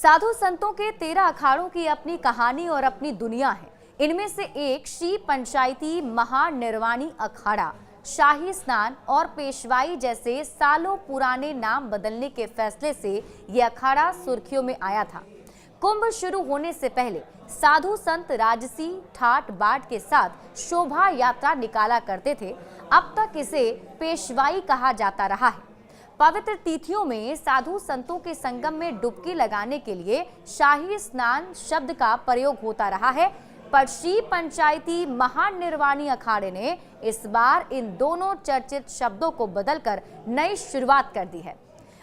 साधु संतों के 13 अखाड़ों की अपनी कहानी और अपनी दुनिया है। इनमें से एक श्री पंचायती महानिर्वाणी अखाड़ा शाही स्नान और पेशवाई जैसे सालों पुराने नाम बदलने के फैसले से ये अखाड़ा सुर्खियों में आया था। कुंभ शुरू होने से पहले साधु संत राजसी ठाट बाट के साथ शोभा यात्रा निकाला करते थे। अब तक इसे पेशवाई कहा जाता रहा है। पवित्र तिथियों में साधु संतों के संगम में डुबकी लगाने के लिए शाही स्नान शब्द का प्रयोग होता रहा है, पर श्री पंचायती महानिर्वाणी अखाड़े ने इस बार इन दोनों चर्चित शब्दों को बदलकर नई शुरुआत कर दी है।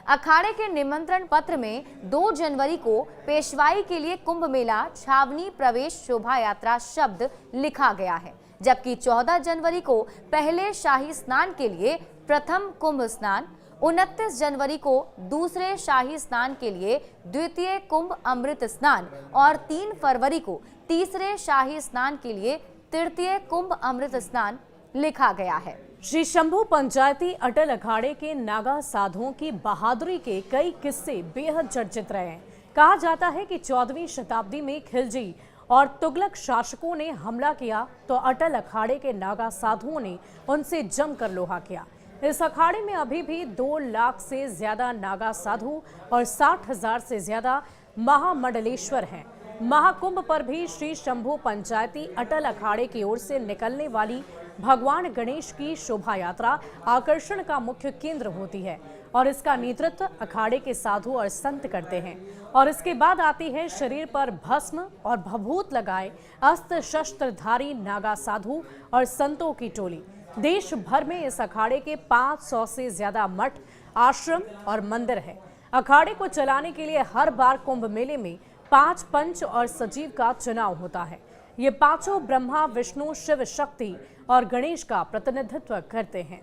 अखाड़े के निमंत्रण पत्र में 2 जनवरी को पेशवाई के लिए कुंभ मेला छावनी प्रवेश शोभा यात्रा शब्द लिखा गया है, जबकि 14 जनवरी को पहले शाही स्नान के लिए प्रथम कुंभ स्नान, 29 जनवरी को दूसरे शाही स्नान के लिए द्वितीय कुंभ अमृत स्नान और 3 फरवरी को तीसरे शाही स्नान के लिए तृतीय कुंभ अमृत स्नान लिखा गया है। श्री शंभू पंचायती अटल अखाड़े के नागा साधुओं की बहादुरी के कई किस्से बेहद चर्चित रहे हैं। कहा जाता है कि 14वीं शताब्दी में खिलजी और तुगलक शासकों ने हमला किया तो अटल अखाड़े के नागा साधुओं ने उनसे जमकर लोहा किया। इस अखाड़े में अभी भी 2 लाख से ज्यादा नागा साधु और 60,000 से ज्यादा महामंडलेश्वर हैं। महाकुंभ पर भी श्री शंभू पंचायती अटल अखाड़े की ओर से निकलने वाली भगवान गणेश की शोभा यात्रा आकर्षण का मुख्य केंद्र होती है और इसका नेतृत्व अखाड़े के साधु और संत करते हैं। और इसके बाद आती है शरीर पर भस्म और भभूत लगाए अस्त्र शस्त्रधारी नागा साधु और संतों की टोली। देश भर में इस अखाड़े के 500 से ज्यादा मठ, आश्रम और मंदिर है। अखाड़े को चलाने के लिए हर बार कुंभ मेले में 5 पंच और सचिव का चुनाव होता है। ये पांचों ब्रह्मा, विष्णु, शिव, शक्ति और गणेश का प्रतिनिधित्व करते हैं।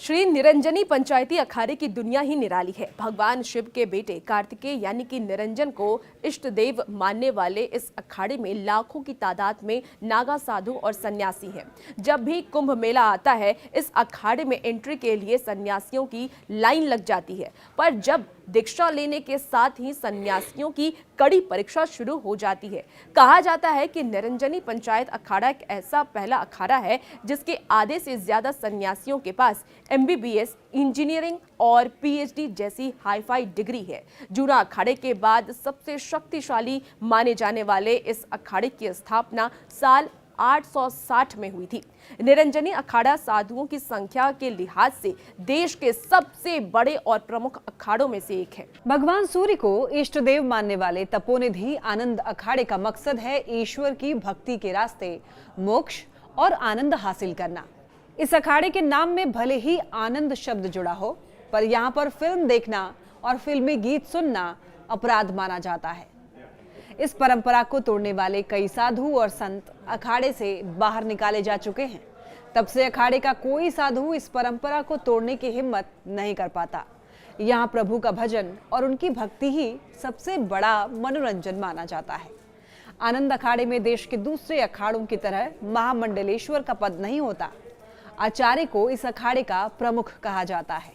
श्री निरंजनी पंचायती अखाड़े की दुनिया ही निराली है। भगवान शिव के बेटे कार्तिकेय यानी कि निरंजन को इष्ट देव मानने वाले इस अखाड़े में लाखों की तादाद में नागा साधु और सन्यासी हैं। जब भी कुंभ मेला आता है, इस अखाड़े में एंट्री के लिए सन्यासियों की लाइन लग जाती है, पर जब दीक्षा लेने के साथ ही सन्यासियों की कड़ी परीक्षा शुरू हो जाती है। कहा जाता है कि निरंजनी पंचायत अखाड़ा एक ऐसा पहला अखाड़ा है जिसके आधे से ज्यादा सन्यासियों के पास MBBS, इंजीनियरिंग और PhD जैसी हाईफाई डिग्री है। जूना अखाड़े के बाद सबसे शक्तिशाली माने जाने वाले इस अखाड़े की स्थापना साल 860 में हुई थी। निरंजनी अखाड़ा साधुओं की संख्या के लिहाज से देश के सबसे बड़े और प्रमुख अखाड़ों में से एक है। भगवान सूर्य को इष्ट देव मानने वाले तपोनिधि आनंद अखाड़े का मकसद है ईश्वर की भक्ति के रास्ते मोक्ष और आनंद हासिल करना। इस अखाड़े के नाम में भले ही आनंद शब्द जुड़ा हो, पर यहाँ पर फिल्म देखना और फिल्मी गीत सुनना अपराध माना जाता है। इस परंपरा को तोड़ने वाले कई साधु और संत अखाड़े से बाहर निकाले जा चुके हैं। तब से अखाड़े का कोई साधु इस परंपरा को तोड़ने की हिम्मत नहीं कर पाता। यहाँ प्रभु का भजन और उनकी भक्ति ही सबसे बड़ा मनोरंजन माना जाता है। आनंद अखाड़े में देश के दूसरे अखाड़ों की तरह महामंडलेश्वर का पद नहीं होता। आचार्य को इस अखाड़े का प्रमुख कहा जाता है।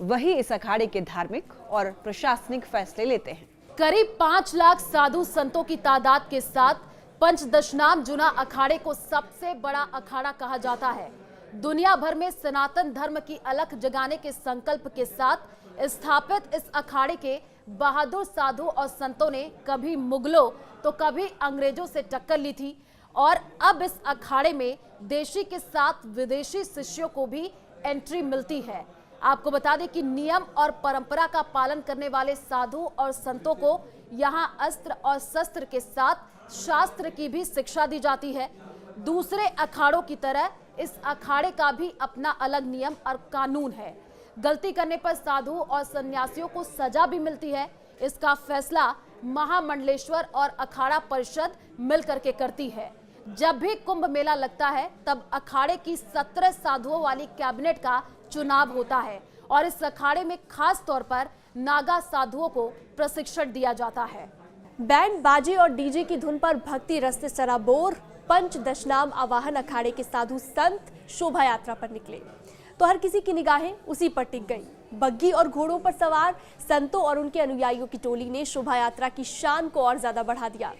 वही इस अखाड़े के धार्मिक और प्रशासनिक फैसले लेते हैं। करीब 5 लाख साधु संतों की तादाद के साथ पंचदशनाम जूना अखाड़े को सबसे बड़ा अखाड़ा कहा जाता है। दुनिया भर में सनातन धर्म की अलख जगाने के संकल्प के साथ स्थापित इस अखाड़े के बहादुर साधु और संतों ने कभी मुगलों तो कभी अंग्रेजों से टक्कर ली थी और अब इस अखाड़े में देशी के साथ विदेशी शिष्यों को भी एंट्री मिलती है। आपको बता दें कि नियम और परंपरा का पालन करने वाले साधु और संतों को यहाँ अस्त्र और शस्त्र के साथ शास्त्र की भी शिक्षा दी जाती है। दूसरे अखाड़ों की तरह इस अखाड़े का भी अपना अलग नियम और कानून है। गलती करने पर साधु और सन्यासियों को सजा भी मिलती है। इसका फैसला महामंडलेश्वर और अखाड़ा परिषद मिलकर के करती है। जब भी कुंभ मेला लगता है तब अखाड़े की 17 साधुओं वाली कैबिनेट का चुनाव होता है और इस अखाड़े में खास तौर पर नागा साधुओं को प्रशिक्षण दिया जाता है। बैंड बाजे और डीजे की धुन पर भक्ति रस से सराबोर पंचदशनाम आवाहन अखाड़े के साधु संत शोभा यात्रा पर निकले तो हर किसी की निगाहें उसी पर टिक गई। बग्घी और घोड़ों पर सवार संतों और उनके अनुयायियों की टोली ने शोभा यात्रा की शान को और ज्यादा बढ़ा दिया।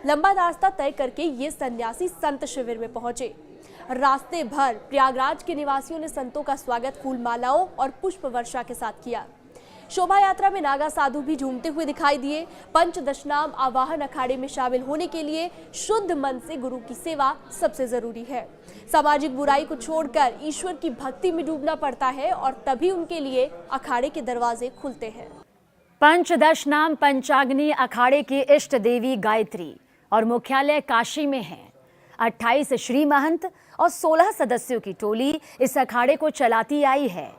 लंबा रास्ता तय करके ये सन्यासी संत शिविर में पहुंचे। रास्ते भर प्रयागराज के निवासियों ने संतों का स्वागत फूल मालाओं और पुष्प वर्षा के साथ किया। शोभा यात्रा में नागा साधु भी झूमते हुए दिखाई दिए। पंचदशनाम आवाहन अखाड़े में शामिल होने के लिए शुद्ध मन से गुरु की सेवा सबसे जरूरी है। सामाजिक बुराई को छोड़कर ईश्वर की भक्ति में डूबना पड़ता है और तभी उनके लिए अखाड़े के दरवाजे खुलते हैं। पंचदशनाम पंचाग्नि अखाड़े की इष्ट देवी गायत्री और मुख्यालय काशी में है। 28 श्री महंत और 16 सदस्यों की टोली इस अखाड़े को चलाती आई है।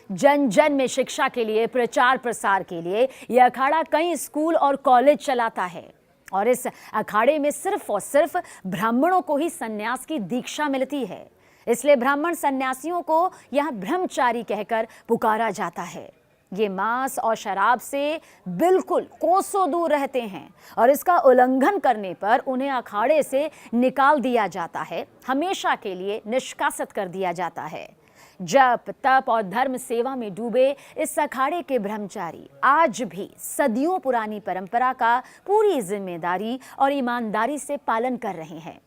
जन जन में शिक्षा के लिए, प्रचार प्रसार के लिए यह अखाड़ा कई स्कूल और कॉलेज चलाता है और इस अखाड़े में सिर्फ और सिर्फ ब्राह्मणों को ही सन्यास की दीक्षा मिलती है। इसलिए ब्राह्मण सन्यासियों को यह ब्रह्मचारी कहकर पुकारा जाता है। ये मांस और शराब से बिल्कुल कोसों दूर रहते हैं और इसका उल्लंघन करने पर उन्हें अखाड़े से निकाल दिया जाता है, हमेशा के लिए निष्कासित कर दिया जाता है। जप, तप और धर्म सेवा में डूबे इस अखाड़े के ब्रह्मचारी आज भी सदियों पुरानी परंपरा का पूरी जिम्मेदारी और ईमानदारी से पालन कर रहे हैं।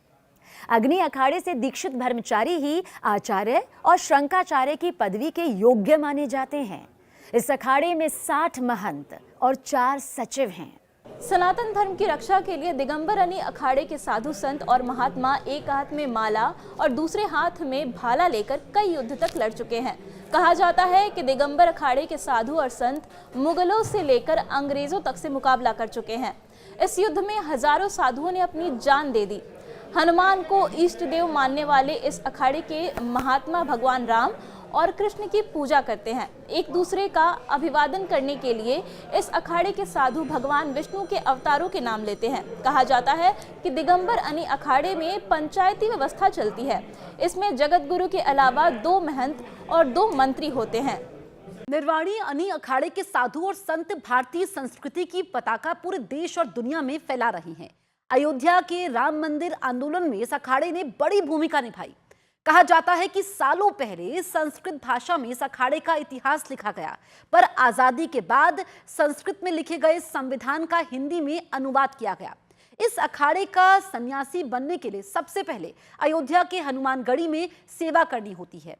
अग्नि अखाड़े से दीक्षित ब्रह्मचारी ही आचार्य और शंकाचार्य की पदवी के योग्य माने जाते हैं। इस अखाड़े में 60 महंत और 4 सचिव हैं। सनातन धर्म की रक्षा के लिए दिगंबर यानी अखाड़े के साधु संत और महात्मा एक हाथ में माला और दूसरे हाथ में भाला लेकर कई युद्ध तक लड़ चुके हैं। कहा जाता है कि दिगंबर अखाड़े के साधु और संत मुगलों से लेकर अंग्रेजों तक से मुकाबला कर चुके हैं। इस युद्ध में हजारों साधुओं ने अपनी जान दे दी। हनुमान को इष्ट देव मानने वाले इस अखाड़े के महात्मा भगवान राम और कृष्ण की पूजा करते हैं। एक दूसरे का अभिवादन करने के लिए इस अखाड़े के साधु भगवान विष्णु के अवतारों के नाम लेते हैं। कहा जाता है कि दिगंबर यानी अखाड़े में पंचायती व्यवस्था चलती है। इसमें जगत गुरु के अलावा 2 महंत और 2 मंत्री होते हैं। निर्वाणी यानी अखाड़े के साधु और संत भारतीय संस्कृति की पताका पूरे देश और दुनिया में फैला रहे हैं। अयोध्या के राम मंदिर आंदोलन में इस अखाड़े ने बड़ी भूमिका निभाई। कहा जाता है कि सालों पहले संस्कृत भाषा में इस अखाड़े का इतिहास लिखा गया, पर आजादी के बाद संस्कृत में लिखे गए संविधान का हिंदी में अनुवाद किया गया। इस अखाड़े का सन्यासी बनने के लिए सबसे पहले अयोध्या के हनुमानगढ़ी में सेवा करनी होती है।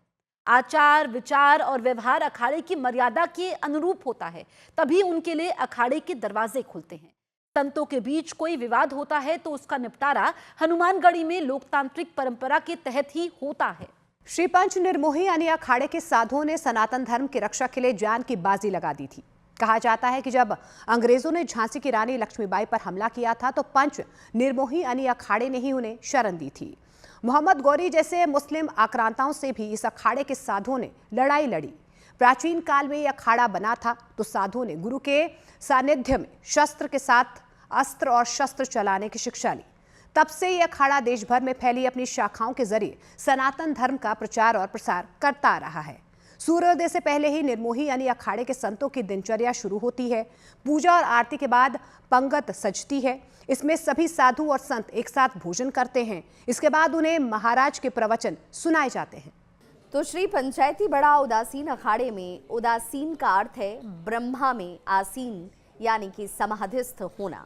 आचार, विचार और व्यवहार अखाड़े की मर्यादा के अनुरूप होता है, तभी उनके लिए अखाड़े के दरवाजे खुलते हैं। संतों के बीच कोई विवाद होता है तो उसका निपटारा हनुमानगढ़ी में लोकतांत्रिक परंपरा के तहत ही होता है। श्री पंच निर्मोही यानी अखाड़े के साधुओं ने सनातन धर्म की रक्षा के लिए जान की बाजी लगा दी थी। कहा जाता है कि जब अंग्रेजों ने झांसी की रानी लक्ष्मीबाई पर हमला किया था तो पंच निर्मोही यानी अखाड़े ने ही उन्हें शरण दी थी। मोहम्मद गौरी जैसे मुस्लिम आक्रांताओं से भी इस अखाड़े के साधुओं ने लड़ाई लड़ी। प्राचीन काल में यह अखाड़ा बना था तो साधुओं ने गुरु के सानिध्य में शस्त्र के साथ अस्त्र और शस्त्र चलाने की शिक्षा ली। तब से यह अखाड़ा देश भर में फैली अपनी शाखाओं के जरिए सनातन धर्म का प्रचार और प्रसार करता आ रहा है। सूर्योदय से पहले ही निर्मोही यानी अखाड़े के संतों की दिनचर्या शुरू होती है। पूजा और आरती के बाद पंगत सजती है। इसमें सभी साधु और संत एक साथ भोजन करते हैं। इसके बाद उन्हें महाराज के प्रवचन सुनाए जाते हैं। तो श्री पंचायती बड़ा उदासीन अखाड़े में उदासीन का अर्थ है ब्रह्मा में आसीन यानी कि समाधिस्थ होना।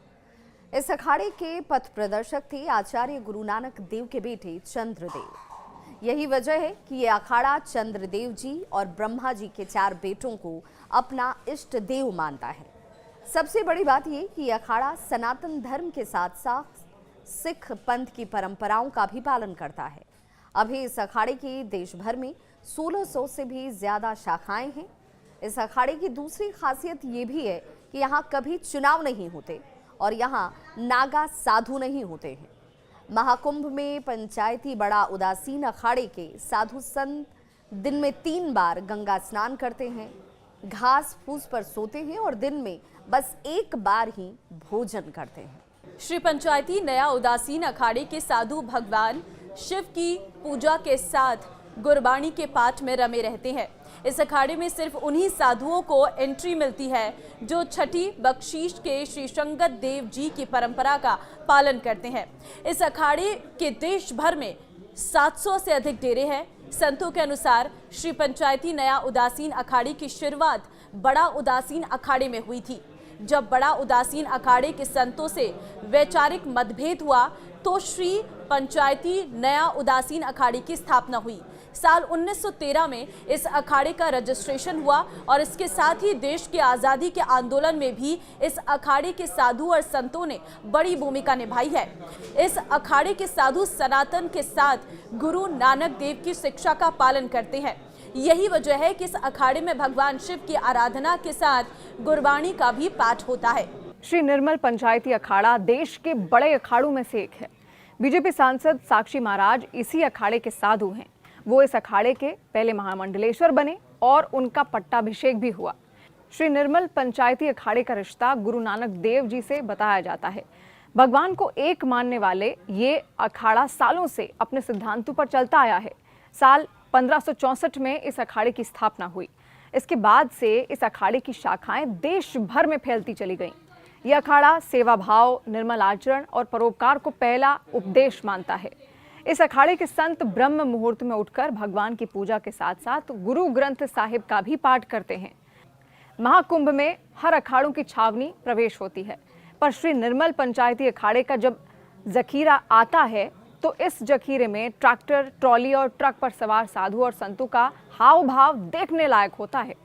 इस अखाड़े के पथ प्रदर्शक थे आचार्य गुरु नानक देव के बेटे चंद्रदेव। यही वजह है कि यह अखाड़ा चंद्रदेव जी और ब्रह्मा जी के 4 बेटों को अपना इष्ट देव मानता है। सबसे बड़ी बात यह कि यह अखाड़ा सनातन धर्म के साथ साथ सिख पंथ की परंपराओं का भी पालन करता है। अभी इस अखाड़े की देश भर में 1600 से भी ज्यादा शाखाएं हैं। इस अखाड़े की दूसरी खासियत ये भी है कि यहाँ कभी चुनाव नहीं होते और यहाँ नागा साधु नहीं होते हैं। महाकुंभ में पंचायती बड़ा उदासीन अखाड़े के साधु संत दिन में 3 बार गंगा स्नान करते हैं, घास फूस पर सोते हैं और दिन में बस 1 बार ही भोजन करते हैं। श्री पंचायती नया उदासीन अखाड़े के साधु भगवान शिव की पूजा के साथ गुरबाणी के पाठ में रमे रहते हैं। इस अखाड़े में सिर्फ उन्हीं साधुओं को एंट्री मिलती है जो छठी बख्शीश के श्री शंकर देव जी की परंपरा का पालन करते हैं। इस अखाड़े के देश भर में 700 से अधिक डेरे हैं। संतों के अनुसार श्री पंचायती नया उदासीन अखाड़े की शुरुआत बड़ा उदासीन अखाड़े में हुई थी। जब बड़ा उदासीन अखाड़े के संतों से वैचारिक मतभेद हुआ तो श्री पंचायती नया उदासीन अखाड़े की स्थापना हुई। साल 1913 में इस अखाड़े का रजिस्ट्रेशन हुआ और इसके साथ ही देश की आज़ादी के आंदोलन में भी इस अखाड़े के साधु और संतों ने बड़ी भूमिका निभाई है। इस अखाड़े के साधु सनातन के साथ गुरु नानक देव की शिक्षा का पालन करते हैं। यही वजह है कि इस अखाड़े में भगवान शिव की आराधना के साथ गुरबाणी का भी पाठ होता है। श्री निर्मल पंचायती अखाड़ा देश के बड़े अखाड़ों में से एक है। बीजेपी सांसद साक्षी महाराज इसी अखाड़े के साधु हैं। वो इस अखाड़े के पहले महामंडलेश्वर बने और उनका पट्टाभिषेक भी हुआ। श्री निर्मल पंचायती अखाड़े का रिश्ता गुरु नानक देव जी से बताया जाता है। भगवान को एक मानने वाले ये अखाड़ा सालों से अपने सिद्धांतों पर चलता आया है। साल 1564 में इस अखाड़े की स्थापना हुई। इसके बाद से इस अखाड़े की शाखाएं देश भर में फैलती चली गईं। यह अखाड़ा सेवा भाव, निर्मल आचरण और परोपकार को पहला उपदेश मानता है। इस अखाड़े के संत ब्रह्म मुहूर्त में उठकर भगवान की पूजा के साथ साथ गुरु ग्रंथ साहिब का भी पाठ करते हैं। महाकुंभ में हर अखाड़ों की छावनी प्रवेश होती है, पर श्री निर्मल पंचायती अखाड़े का जब जखीरा आता है तो इस जखीरे में ट्रैक्टर, ट्रॉली और ट्रक पर सवार साधु और संतों का हाव भाव देखने लायक होता है।